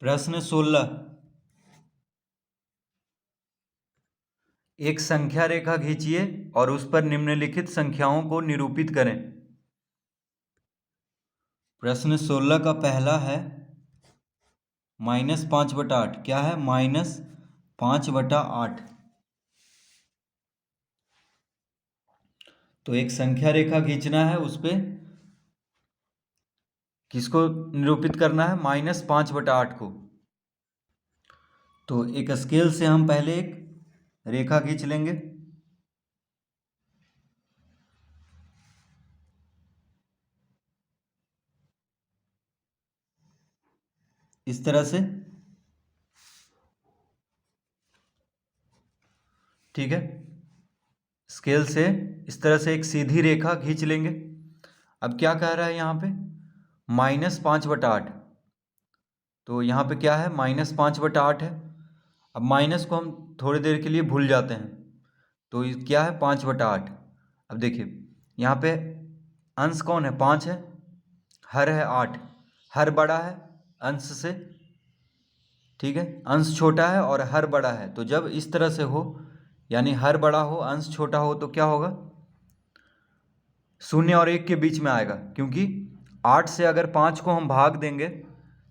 प्रश्न 16। एक संख्या रेखा खींचिए और उस पर निम्नलिखित संख्याओं को निरूपित करें। प्रश्न 16 का पहला है -5/8। क्या है? -5/8। तो एक संख्या रेखा खींचना है, उस पे किसको निरूपित करना है? -5/8 को। तो एक स्केल से हम पहले एक रेखा खींच लेंगे इस तरह से, ठीक है। स्केल से इस तरह से एक सीधी रेखा खींच लेंगे। अब क्या कह रहा है यहाँ पे? -5/8। तो यहाँ पे क्या है? -5/8 है। अब माइनस को हम थोड़ी देर के लिए भूल जाते हैं, तो ये क्या है? 5/8। अब देखिए यहाँ पे अंश कौन है? 5 है, हर है 8। हर बड़ा है अंश से, ठीक है। अंश छोटा है और हर बड़ा है, तो जब इस तरह से हो, यानी हर बड़ा हो अंश छोटा हो, तो क्या होगा? 0 और 1 के बीच में आएगा, क्योंकि 8 से अगर 5 को हम भाग देंगे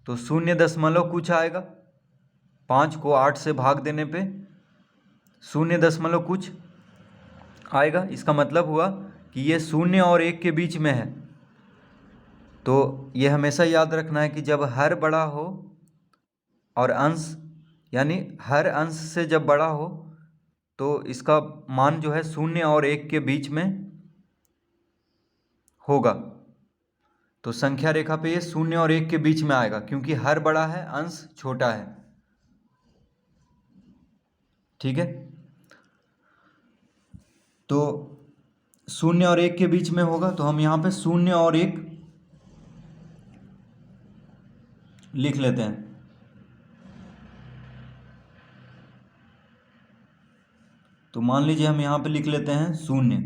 तो 0 दशमलव कुछ आएगा। 5 को 8 से भाग देने पे 0 दशमलव कुछ आएगा। इसका मतलब हुआ कि ये 0 और 1 के बीच में है। तो ये हमेशा याद रखना है कि जब हर बड़ा हो और अंश, यानी हर अंश से जब बड़ा हो, तो इसका मान जो है 0 और 1 के बीच में होगा। तो संख्या रेखा पे ये 0 और 1 के बीच में आएगा, क्योंकि हर बड़ा है अंश छोटा है, ठीक है। तो 0 और 1 के बीच में होगा, तो हम यहाँ पे 0 और 1 लिख लेते हैं। तो मान लीजिए हम यहाँ पे लिख लेते हैं 0,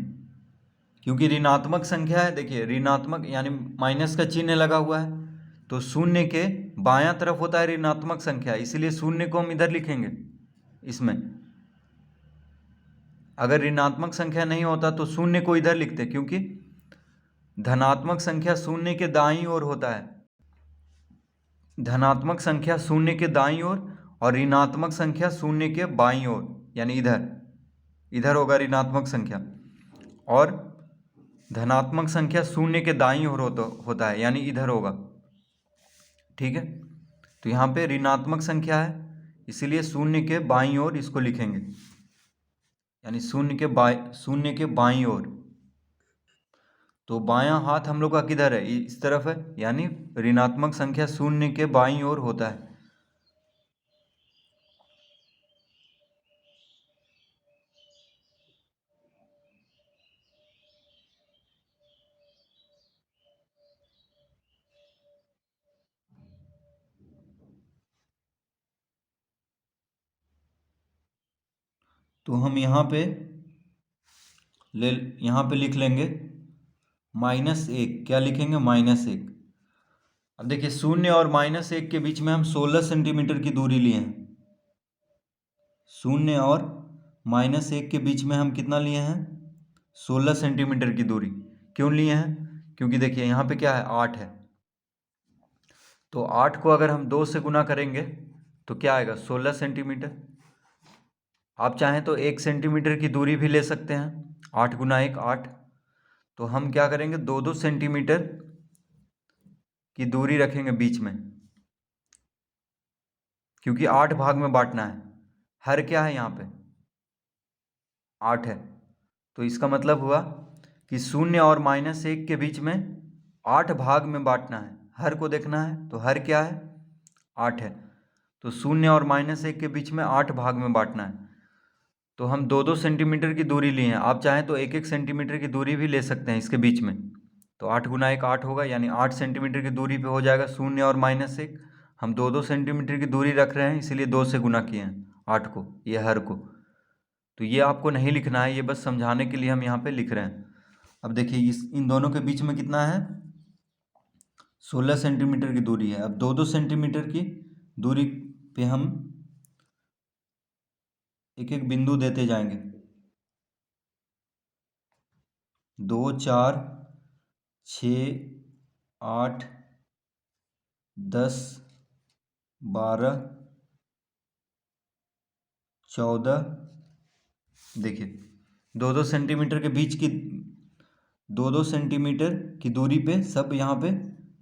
क्योंकि ऋणात्मक संख्या है। देखिए ऋणात्मक यानी माइनस का चिन्ह लगा हुआ है, तो 0 के बायां तरफ होता है ऋणात्मक संख्या, इसीलिए 0 को हम इधर लिखेंगे इसमें। अगर ऋणात्मक संख्या नहीं होता तो 0 को इधर लिखते, क्योंकि धनात्मक संख्या 0 के दाईं ओर होता है। धनात्मक संख्या 0 के दाईं ओर और ऋणात्मक संख्या 0 के बाईं ओर, यानी इधर इधर होगा ऋणात्मक संख्या, और धनात्मक संख्या 0 के दाईं ओर होता है, यानी इधर होगा, ठीक है। तो यहाँ पे ऋणात्मक संख्या है, इसीलिए 0 के बाईं ओर इसको लिखेंगे, यानी 0 के बाईं ओर। तो बायां हाथ हम लोग का किधर है? इस तरफ है, यानी ऋणात्मक संख्या 0 के बाईं ओर होता है। तो हम यहाँ पे लिख लेंगे -1। क्या लिखेंगे? -1। अब देखिए 0 और -1 के बीच में हम 16 सेंटीमीटर की दूरी लिए हैं। 0 और -1 के बीच में हम कितना लिए हैं? 16 सेंटीमीटर की दूरी। क्यों लिए हैं? क्योंकि देखिए यहाँ पे क्या है? 8 है। तो 8 को अगर हम 2 से गुना करेंगे तो क्या आएगा? 16 सेंटीमीटर। आप चाहें तो 1 सेंटीमीटर की दूरी भी ले सकते हैं। 8 गुना 1 8। तो हम क्या करेंगे? 2-2 सेंटीमीटर की दूरी रखेंगे बीच में, क्योंकि 8 भाग में बांटना है। हर क्या है यहाँ पे? 8 है। तो इसका मतलब हुआ कि 0 और -1 के बीच में 8 भाग में बांटना है। हर को देखना है, तो हर क्या है? 8 है। तो 0 और -1 के बीच में 8 भाग में बांटना है। तो हम 2-2 सेंटीमीटर की दूरी लिए हैं। आप चाहें तो 1-1 सेंटीमीटर की दूरी भी ले सकते हैं इसके बीच में। तो 8 गुना 1 8 होगा, यानी 8 सेंटीमीटर की दूरी पे हो जाएगा 0 और -1। हम 2-2 सेंटीमीटर की दूरी रख रहे हैं, इसीलिए 2 से गुना किए हैं 8 को, ये हर को। तो ये आपको नहीं लिखना है, ये बस समझाने के लिए हम यहाँ पे लिख रहे हैं। अब देखिए इन दोनों के बीच में कितना है? 16 सेंटीमीटर की दूरी है। अब 2-2 सेंटीमीटर की दूरी पे हम एक एक बिंदु देते जाएंगे। 2, 4, 6, 8, 10, 12, 14, देखिए 2-2 सेंटीमीटर के बीच की 2-2 सेंटीमीटर की दूरी पे सब यहाँ पे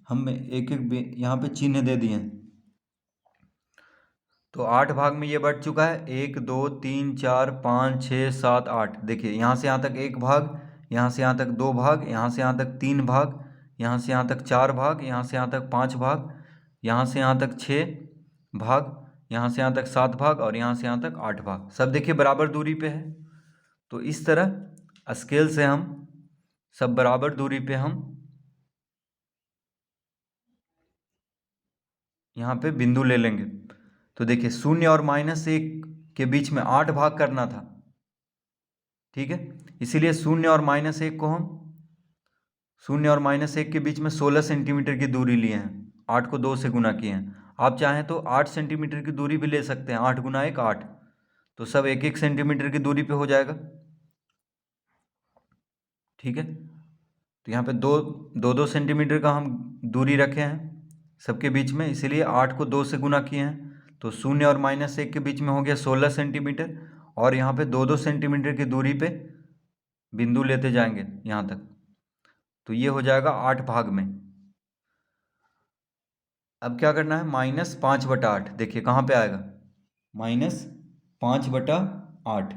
हम एक एक यहाँ पे चिन्ह दे दिए हैं। तो 8 भाग में ये बढ़ चुका है, 1, 2, 3, 4, 5, 6, 7, 8। देखिए यहाँ से यहाँ तक 1 भाग, यहाँ से यहाँ तक 2 भाग, यहाँ से यहाँ तक 3 भाग, यहाँ से यहाँ तक 4 भाग, यहाँ से यहाँ तक 5 भाग, यहाँ से यहाँ तक 6 भाग, यहाँ से यहाँ तक 7 भाग और यहाँ से यहाँ तक 8 भाग। सब देखिए बराबर दूरी पे है। तो इस तरह स्केल से हम सब बराबर दूरी पे हम यहाँ पे बिंदु ले लेंगे। तो देखिए 0 और -1 के बीच में 8 भाग करना था, ठीक है। इसीलिए 0 और -1 को हम 0 और -1 के बीच में 16 सेंटीमीटर की दूरी लिए हैं, 8 को 2 से गुना किए हैं। आप चाहें तो 8 सेंटीमीटर की दूरी भी ले सकते हैं, 8 गुना 1 8। तो सब 1-1 सेंटीमीटर की दूरी पे हो जाएगा, ठीक है। तो यहाँ पे 2-2 सेंटीमीटर का हम दूरी रखे हैं सबके बीच में, इसीलिए 8 को 2 से गुना किए हैं। तो 0 और -1 के बीच में हो गया 16 सेंटीमीटर, और यहाँ पे 2-2 सेंटीमीटर की दूरी पे बिंदु लेते जाएंगे यहाँ तक। तो ये हो जाएगा 8 भाग में। अब क्या करना है, -5/8। देखिए कहाँ पे आएगा, -5/8।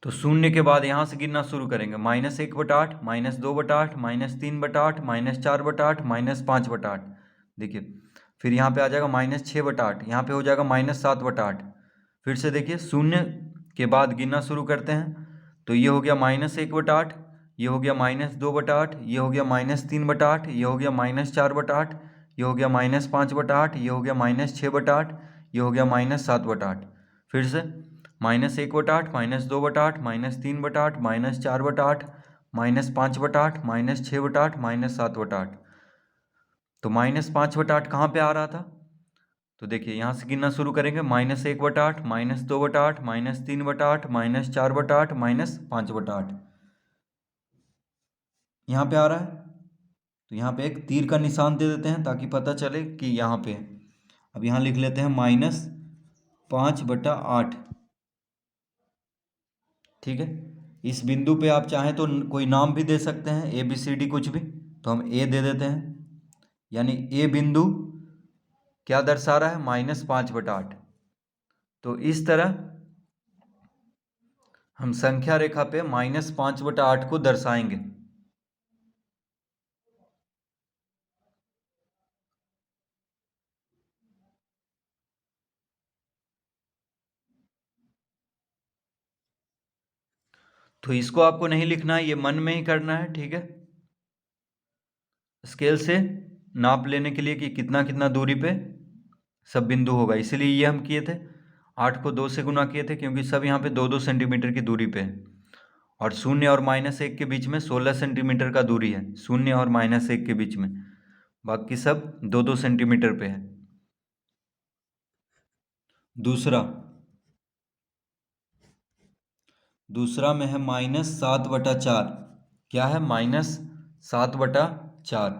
तो 0 के बाद यहाँ से गिनना शुरू करेंगे, -1/8, -2/8, -3/8, -4/8, -5/8। देखिए फिर यहाँ पे आ जाएगा -6/8, यहाँ पे हो जाएगा -7/8। फिर से देखिए 0 के बाद गिनना शुरू करते हैं। तो ये हो गया -1/8, ये हो गया -2/8, ये हो गया -3/8, ये हो गया -4/8, ये हो गया -5/8, ये हो गया -6/8, ये हो गया -7/8। फिर से -1/8, -2/8, -3/8, -4/8, -5/8, -6/8, -7/8। तो -5/8 कहाँ पे आ रहा था, तो देखिए यहाँ से गिनना शुरू करेंगे, -1/8, -2/8, -3/8, -4/8, -5/8। यहाँ पे आ रहा है। तो यहाँ पे एक तीर का निशान दे देते हैं ताकि पता चले कि यहाँ पे है। अब यहाँ लिख लेते हैं -5/8, ठीक है। इस बिंदु पे आप चाहें तो कोई नाम भी दे सकते हैं, ABCD कुछ भी। तो हम A दे देते हैं, यानी A बिंदु क्या दर्शा रहा है, -5/8। तो इस तरह हम संख्या रेखा पे -5/8 को दर्शाएंगे। तो इसको आपको नहीं लिखना है, ये मन में ही करना है, ठीक है। स्केल से नाप लेने के लिए कि कितना कितना दूरी पे सब बिंदु होगा, इसीलिए ये हम किए थे। 8 को 2 से गुना किए थे क्योंकि सब यहाँ पे 2-2 सेंटीमीटर की दूरी पे है। और 0 और -1 के बीच में 16 सेंटीमीटर का दूरी है, 0 और -1 के बीच में। बाकी सब 2-2 सेंटीमीटर पे है। दूसरा में है -7/4। क्या है, -7/4।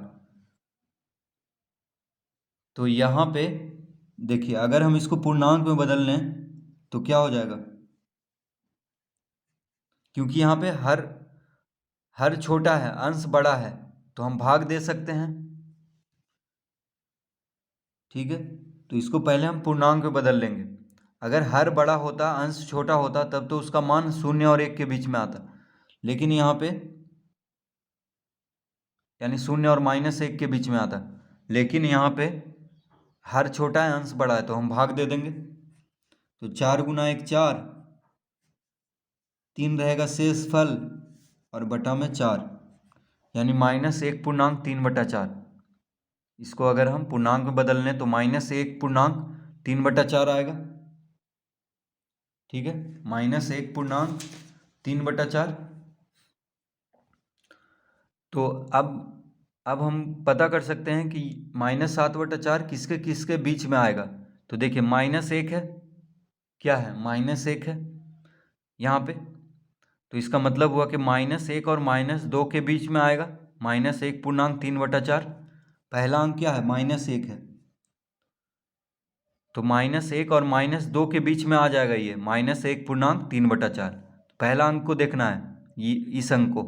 तो यहाँ पे देखिए अगर हम इसको पूर्णांक में बदल लें तो क्या हो जाएगा, क्योंकि यहाँ पे हर छोटा है, अंश बड़ा है, तो हम भाग दे सकते हैं, ठीक है। तो इसको पहले हम पूर्णांक में बदल लेंगे। अगर हर बड़ा होता, अंश छोटा होता, तब तो उसका मान 0 और 1 के बीच में आता। लेकिन यहाँ पे यानी 0 और -1 के बीच में आता। लेकिन यहाँ पे हर छोटा है, अंश बड़ा है, तो हम भाग दे देंगे। तो 4 गुना 1 4, 3 रहेगा शेष फल और बटा में 4, यानी -1.3/4। इसको अगर हम पूर्णांक में बदल लें तो -1.3/4 आएगा, ठीक है। -1.3/4। तो अब अब हम पता कर सकते हैं कि -7/4 किसके किसके बीच में आएगा। तो देखिए -1 है, क्या है, -1 है यहाँ पे। तो इसका मतलब हुआ कि -1 और -2 के बीच में आएगा। -1 पूर्णांक 3/4, पहला अंक क्या है, -1 है, तो -1 और -2 के बीच में आ जाएगा ये -1 पूर्णांक 3/4। पहला अंक को देखना है, ये इस अंक को,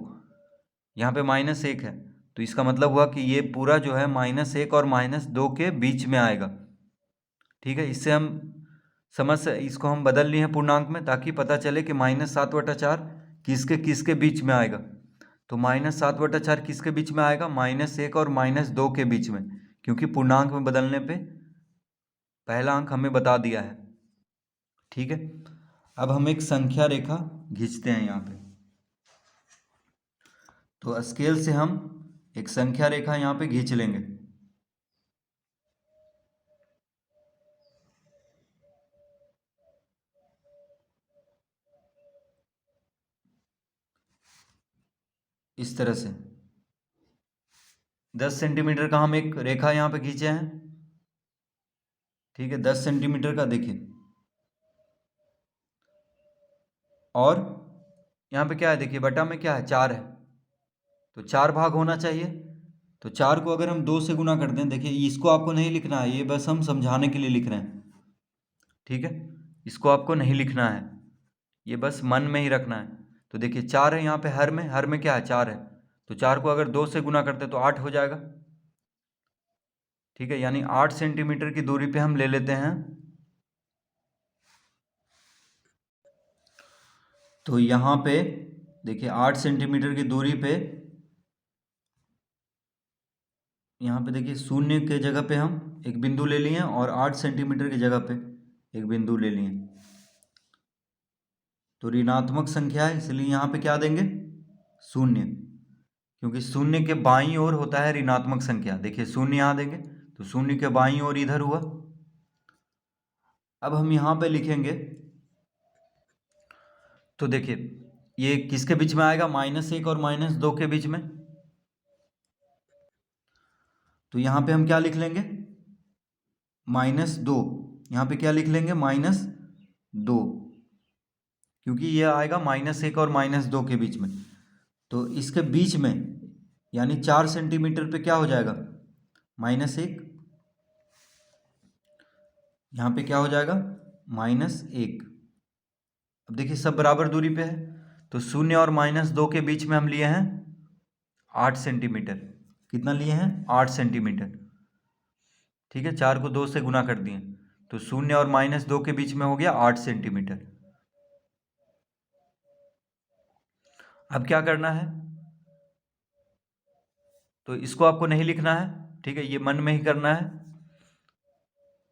यहाँ पे -1 है, तो इसका मतलब हुआ कि ये पूरा जो है -1 और -2 के बीच में आएगा। ठीक है, इससे हम इसको हम बदल लिए हैं पूर्णांक में, ताकि पता चले कि -7/4 किसके किसके बीच में आएगा। तो -7/4 किसके बीच में आएगा, -1 और -2 के बीच में, क्योंकि पूर्णांक में बदलने पे पहला अंक हमें बता दिया है। ठीक है, अब हम एक संख्या रेखा खींचते हैं यहाँ पे। तो स्केल से हम एक संख्या रेखा यहाँ पे खींच लेंगे। इस तरह से 10 सेंटीमीटर का हम एक रेखा यहाँ पे खींचे हैं। ठीक है, 10 सेंटीमीटर का देखिए, और यहाँ पे क्या है, देखिए बटा में क्या है, 4 है, तो 4 भाग होना चाहिए। तो 4 को अगर हम 2 से गुना करते हैं, देखिए इसको आपको नहीं लिखना है, ये बस हम समझाने के लिए लिख रहे हैं। ठीक है, इसको आपको नहीं लिखना है, ये बस मन में ही रखना है। तो देखिए 4 है यहाँ पे, हर में क्या है, 4 है, तो 4 को अगर 2 से गुना करते हैं तो 8 हो जाएगा। ठीक है, यानी 8 सेंटीमीटर की दूरी पे हम ले लेते हैं। तो यहाँ पे देखिए 8 सेंटीमीटर की दूरी पे, यहाँ पे देखिए शून्य के जगह पे हम एक बिंदु ले लिए और 8 सेंटीमीटर की जगह पे एक बिंदु ले लिए। तो ऋणात्मक संख्या है, इसलिए यहाँ पे क्या देंगे, शून्य, क्योंकि शून्य के बाईं ओर होता है ऋणात्मक संख्या। देखिए शून्य यहाँ देंगे, तो शून्य के बाईं ओर इधर हुआ। अब हम यहाँ पे लिखेंगे, तो देखिए ये किसके बीच में आएगा, -1 और -2 के बीच में। तो यहाँ पे हम क्या लिख लेंगे, -2, यहाँ पे क्या लिख लेंगे, -2, क्योंकि ये आएगा -1 और -2 के बीच में। तो इसके बीच में यानी 4 सेंटीमीटर पे क्या हो जाएगा, -1, यहाँ पे क्या हो जाएगा, -1। अब देखिए सब बराबर दूरी पे है, तो 0 और -2 के बीच में हम लिए हैं 8 सेंटीमीटर। कितना लिए हैं, 8 सेंटीमीटर। ठीक है, 4 को 2 से गुना कर दिए, तो 0 और -2 के बीच में हो गया 8 सेंटीमीटर। अब क्या करना है, तो इसको आपको नहीं लिखना है। ठीक है, ये मन में ही करना है,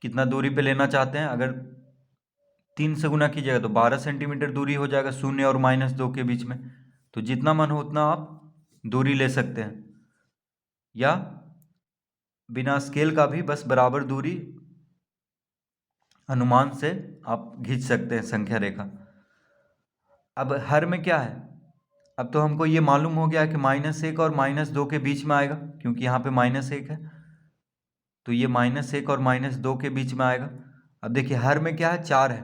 कितना दूरी पे लेना चाहते हैं। अगर 3 से गुना कीजिएगा तो 12 सेंटीमीटर दूरी हो जाएगा 0 और -2 के बीच में। तो जितना मन हो उतना आप दूरी ले सकते हैं, या बिना स्केल का भी बस बराबर दूरी अनुमान से आप खींच सकते हैं संख्या रेखा। अब हर में क्या है, अब तो हमको ये मालूम हो गया कि -1 और -2 के बीच में आएगा, क्योंकि यहाँ पे -1 है, तो ये -1 और -2 के बीच में आएगा। अब देखिए हर में क्या है, 4 है,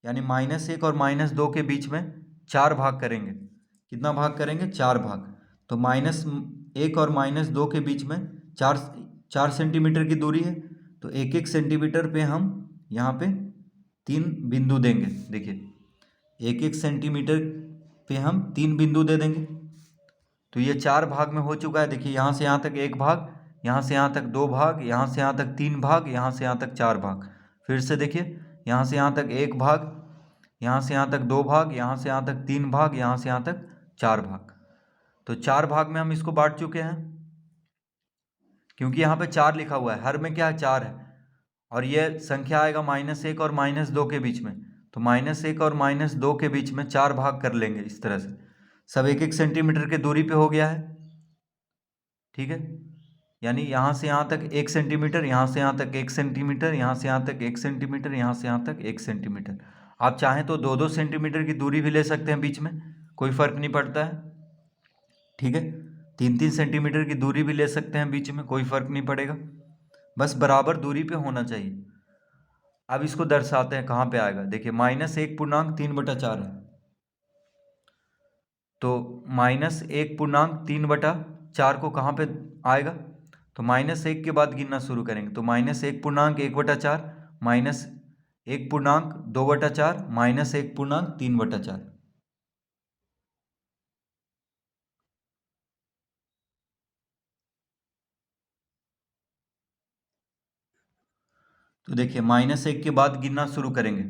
यानी -1 और -2 के बीच में 4 भाग करेंगे। कितना भाग करेंगे, 4 भाग। तो -1 और -2 के बीच में 4 सेंटीमीटर की दूरी है, तो 1-1 सेंटीमीटर पे हम यहाँ पे 3 बिंदु देंगे। देखिए 1-1 सेंटीमीटर पे हम 3 बिंदु दे देंगे। तो ये 4 भाग में हो चुका है। देखिए यहाँ से यहाँ तक 1 भाग, यहाँ से यहाँ तक 2 भाग, यहाँ से यहाँ तक 3 भाग, यहाँ से यहाँ तक 4 भाग। फिर से देखिए यहाँ से यहाँ तक 1 भाग, यहाँ से यहाँ तक 2 भाग, यहाँ से यहाँ तक 3 भाग, यहाँ से यहाँ तक 4 भाग। तो 4 भाग में हम इसको बांट चुके हैं, क्योंकि यहाँ पे 4 लिखा हुआ है, हर में क्या है, 4 है, और ये संख्या आएगा -1 और -2 के बीच में। तो -1 और -2 के बीच में 4 भाग कर लेंगे इस तरह से। सब 1-1 सेंटीमीटर की दूरी पे हो गया है। ठीक है, यानी यहाँ से यहाँ तक 1 सेंटीमीटर, यहाँ से यहाँ तक 1 सेंटीमीटर, यहाँ से यहाँ तक 1 सेंटीमीटर, यहाँ से यहाँ तक 1 सेंटीमीटर। आप चाहें तो 2-2 सेंटीमीटर की दूरी भी ले सकते हैं बीच में, कोई फर्क नहीं पड़ता है। ठीक है, 3-3 सेंटीमीटर की दूरी भी ले सकते हैं बीच में, कोई फर्क नहीं पड़ेगा, बस बराबर दूरी पे होना चाहिए। अब इसको दर्शाते हैं, कहाँ पे आएगा, देखिए -1.3/4 है, तो -1.3/4 को कहाँ पे आएगा, तो -1 के बाद गिनना शुरू करेंगे, तो -1.1/4 -1.2/4 -1.3/4। तो देखिए -1 के बाद गिनना शुरू करेंगे,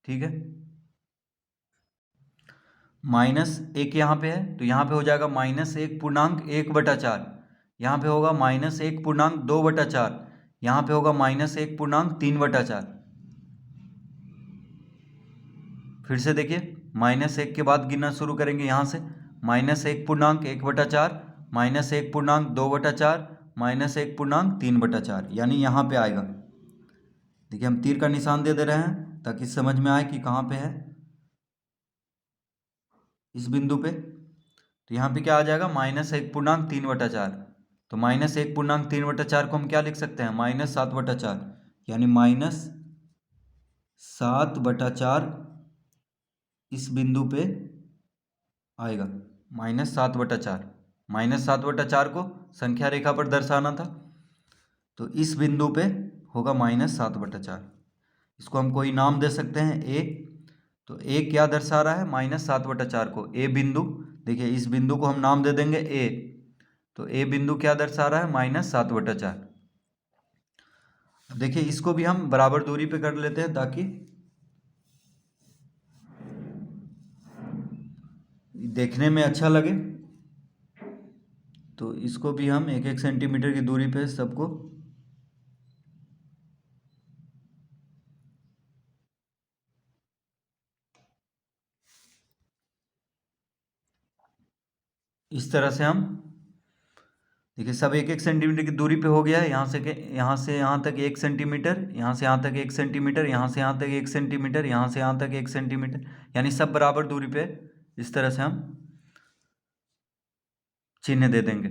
ठीक है। -1 यहाँ पे है, तो यहाँ पे हो जाएगा -1.1/4, यहाँ पे होगा -1.2/4, यहाँ पे होगा -1.3/4। फिर से देखिए -1 के बाद गिनना शुरू करेंगे, यहाँ से -1.1/4 -1.2/4 -1.3/4, यानी यहाँ पे आएगा। देखिए हम तीर का निशान दे रहे हैं ताकि समझ में आए कि कहाँ पे है, इस बिंदु पे। तो यहाँ पे क्या आ जाएगा, -1.3/4, तो -1.3/4 को हम क्या लिख सकते हैं, -7/4, यानी -7/4 इस बिंदु पे आएगा, -7/4। -7/4 को संख्या रेखा पर दर्शाना था, तो इस बिंदु पे होगा -7/4। इसको हम कोई नाम दे सकते हैं, ए। तो ए क्या दर्शा रहा है, -7/4 को, ए बिंदु। देखिए इस बिंदु को हम नाम दे देंगे ए, तो ए बिंदु क्या दर्शा रहा है, -7/4। अब देखिए इसको भी हम बराबर दूरी पे कर लेते हैं ताकि देखने में अच्छा लगे। तो इसको भी हम 1-1 सेंटीमीटर की दूरी पे सबको इस तरह से हम, देखिए सब 1-1 सेंटीमीटर की दूरी पे हो गया है, यहाँ से यहाँ तक 1 सेंटीमीटर, यहाँ से यहाँ तक 1 सेंटीमीटर, यहाँ से यहाँ तक 1 सेंटीमीटर, यहाँ से यहाँ तक 1 सेंटीमीटर, यानी सब बराबर दूरी पे इस तरह से हम चिन्ह दे देंगे।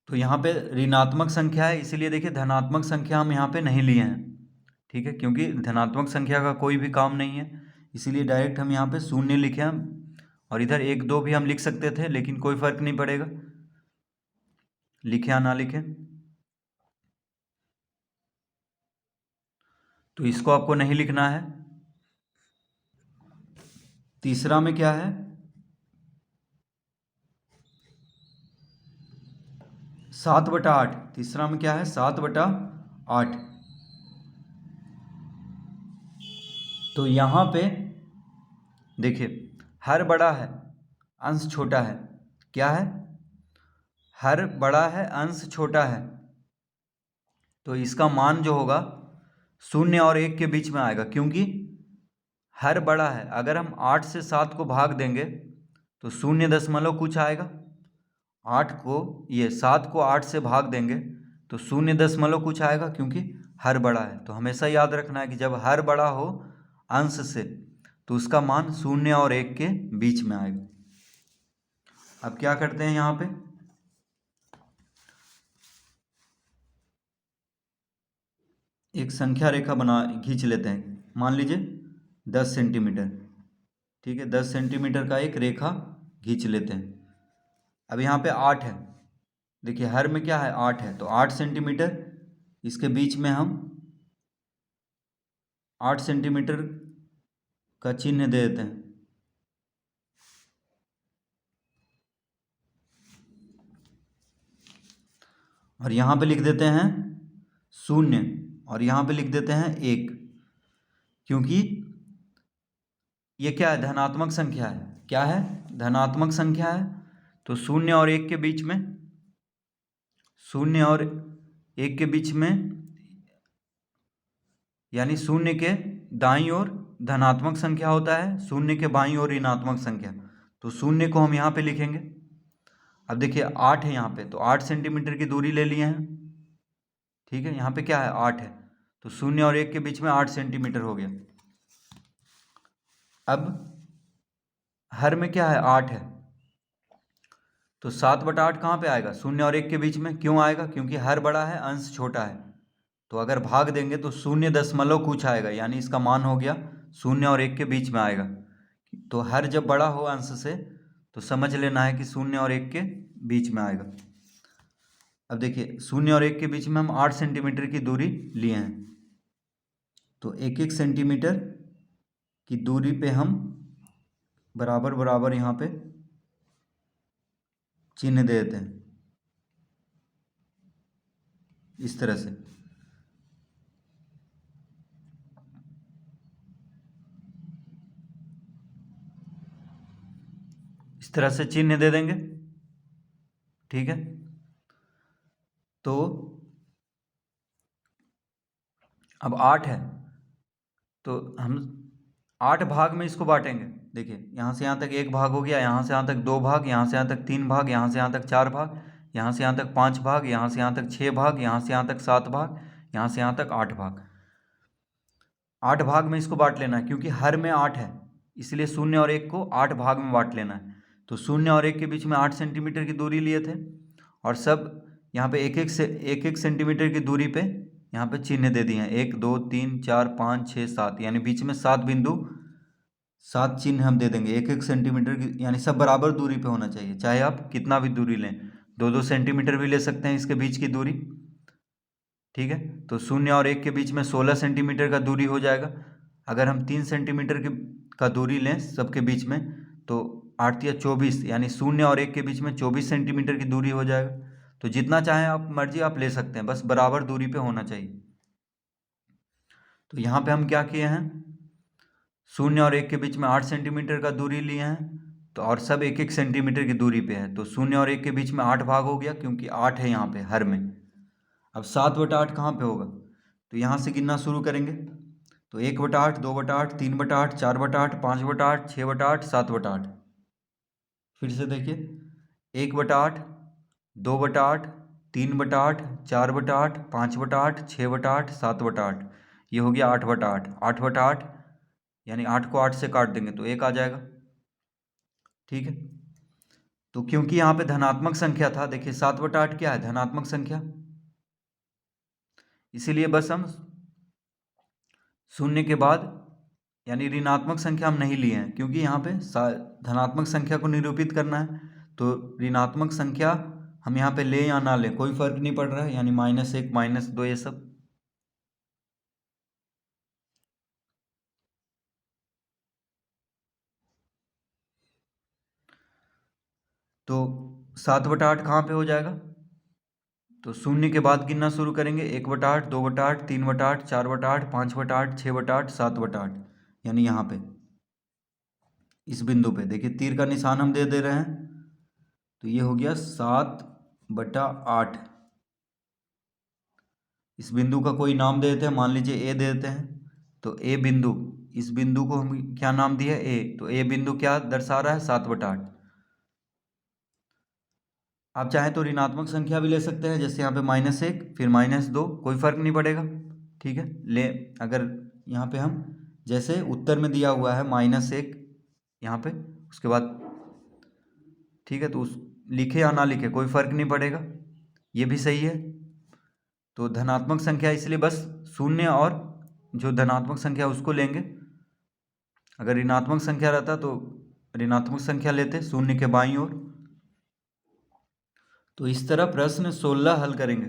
तो यहाँ पे ऋणात्मक संख्या है, इसीलिए देखिए धनात्मक संख्या हम यहाँ पे नहीं लिए हैं, ठीक है, क्योंकि धनात्मक संख्या का कोई भी काम नहीं है, इसीलिए डायरेक्ट हम यहाँ पे 0 लिखे हैं। और इधर 1-2 भी हम लिख सकते थे, लेकिन कोई फर्क नहीं पड़ेगा, लिखे या ना लिखे। तो इसको आपको नहीं लिखना है। तीसरा में क्या है, 7/8। तीसरा में क्या है, 7/8। तो यहाँ पे देखिए हर बड़ा है, अंश छोटा है, क्या है, हर बड़ा है, अंश छोटा है, तो इसका मान जो होगा 0 और 1 के बीच में आएगा, क्योंकि हर बड़ा है। अगर हम 8 से 7 को भाग देंगे तो 0 दशमलव कुछ आएगा, 7 को 8 से भाग देंगे तो 0 दशमलव कुछ आएगा, क्योंकि हर बड़ा है। तो हमेशा याद रखना है कि जब हर बड़ा हो अंश से तो उसका मान 0 और 1 के बीच में आएगा। अब क्या करते हैं, यहाँ पे एक संख्या रेखा खींच लेते हैं, मान लीजिए 10 सेंटीमीटर, ठीक है, 10 सेंटीमीटर का एक रेखा खींच लेते हैं। अब यहाँ पे 8 है, देखिए हर में क्या है, 8 है, तो 8 सेंटीमीटर, इसके बीच में हम 8 सेंटीमीटर का चिन्ह दे देते हैं। और यहाँ पे लिख देते हैं 0 और यहाँ पे लिख देते हैं 1, क्योंकि ये क्या है, धनात्मक संख्या है। क्या है, धनात्मक संख्या है, तो 0 और 1 के बीच में, 0 और 1 के बीच में, यानी 0 के दाईं ओर धनात्मक संख्या होता है, 0 के बाईं ओर ऋणात्मक संख्या। तो 0 को हम यहाँ पे लिखेंगे। अब देखिए 8 है यहाँ पे, तो 8 सेंटीमीटर की दूरी ले लिए हैं, ठीक है, यहाँ पे क्या है, 8 है, तो 0 और 1 के बीच में 8 सेंटीमीटर हो गया। अब हर में क्या है, 8 है, तो 7/8 कहाँ पे आएगा, 0 और 1 के बीच में। क्यों आएगा, क्योंकि हर बड़ा है, अंश छोटा है। तो अगर भाग देंगे तो 0 कुछ आएगा, यानी इसका मान हो गया 0 और 1 के बीच में आएगा। तो हर जब बड़ा हो अंश से तो समझ लेना है कि 0 और 1 के बीच में आएगा। अब देखिए 0 और 1 के बीच में हम 8 सेंटीमीटर की दूरी लिए हैं, तो 1-1 सेंटीमीटर की दूरी पे हम बराबर बराबर यहाँ पे चिन्ह दे देते हैं इस तरह से। इस तरह से चिन्ह दे देंगे, ठीक है। तो अब 8 है, तो हम 8 भाग में इसको बांटेंगे। देखिए यहाँ से यहाँ तक 1 भाग हो गया, यहाँ से यहाँ तक 2 भाग, यहाँ से यहाँ तक 3 भाग, यहाँ से यहाँ तक 4 भाग, यहाँ से यहाँ तक 5 भाग, यहाँ से यहाँ तक 6 भाग, यहाँ से यहाँ तक 7 भाग, यहाँ से यहाँ तक 8 भाग। 8 भाग में इसको बांट लेना है, क्योंकि हर में 8 है, इसलिए 0 और 1 को 8 भाग में बांट लेना है। तो 0 और 1 के बीच में 8 सेंटीमीटर की दूरी लिए थे, और सब यहाँ पे 1-1 सेंटीमीटर की दूरी पे यहाँ पे चिन्ह दे दिए हैं, 1 2 3 4 5 6 7, यानी बीच में 7 बिंदु, 7 चिन्ह हम दे देंगे 1-1 सेंटीमीटर की, यानी सब बराबर दूरी पे होना चाहिए। चाहे आप कितना भी दूरी लें, 2-2 सेंटीमीटर भी ले सकते हैं इसके बीच की दूरी, ठीक है। तो 0 और 1 के बीच में 16 सेंटीमीटर का दूरी हो जाएगा। अगर हम 3 सेंटीमीटर का दूरी लें सबके बीच में, तो 8 या 24, यानी 0 और 1 के बीच में 24 सेंटीमीटर की दूरी हो जाएगा। तो जितना चाहें आप मर्जी आप ले सकते हैं, बस बराबर दूरी पे होना चाहिए। तो यहाँ पे हम क्या किए हैं, 0 और 1 के बीच में 8 सेंटीमीटर का दूरी लिए हैं, तो और सब 1-1 सेंटीमीटर की दूरी पे है। तो 0 और 1 के बीच में 8 भाग हो गया, क्योंकि 8 है यहाँ पे हर में। अब 7/8 कहाँ पे होगा, तो यहाँ से गिनना शुरू करेंगे। तो 1/8, 2/8, 3/8, 4/8, 5/8, 6/8, 7/8। फिर से देखिए 1/8, 2/8, 3/8, 4/8, 5/8, 6/8, 7/8, ये हो गया 8/8। 8/8 यानी 8 को 8 से काट देंगे तो 1 आ जाएगा, ठीक है। तो क्योंकि यहाँ पे धनात्मक संख्या था, देखिए 7/8 क्या है, धनात्मक संख्या, इसीलिए बस हम 0 के बाद यानी ऋणात्मक संख्या हम नहीं लिए हैं, क्योंकि यहाँ पे धनात्मक संख्या को निरूपित करना है। तो ऋणात्मक संख्या हम यहाँ पे लें या ना लें कोई फर्क नहीं पड़ रहा है, यानी -1, -2 ये सब। तो 7/8 कहाँ पे हो जाएगा, तो 0 के बाद गिनना शुरू करेंगे, 1/8, 2/8, 3/8, 4/8, 5/8, 6/8, 7/8, यानी यहाँ पे इस बिंदु पे देखिए तीर का निशान हम दे रहे हैं, तो ये हो गया 7/8। इस बिंदु का कोई नाम दे देते हैं, मान लीजिए ए दे देते हैं। तो ए बिंदु, इस बिंदु को हम क्या नाम दिया, ए। तो ए बिंदु क्या दर्शा रहा है, 7/8। आप चाहें तो ऋणात्मक संख्या भी ले सकते हैं, जैसे यहाँ पे -1 फिर -2, कोई फर्क नहीं पड़ेगा, ठीक है। ले अगर यहाँ पे हम जैसे उत्तर में दिया हुआ है -1 यहाँ पे, उसके बाद ठीक है, तो उस लिखे या ना लिखे कोई फर्क नहीं पड़ेगा, ये भी सही है। तो धनात्मक संख्या इसलिए बस 0 और जो धनात्मक संख्या उसको लेंगे। अगर ऋणात्मक संख्या रहता तो ऋणात्मक संख्या लेते 0 के बाईं ओर। तो इस तरह प्रश्न 16 हल करेंगे।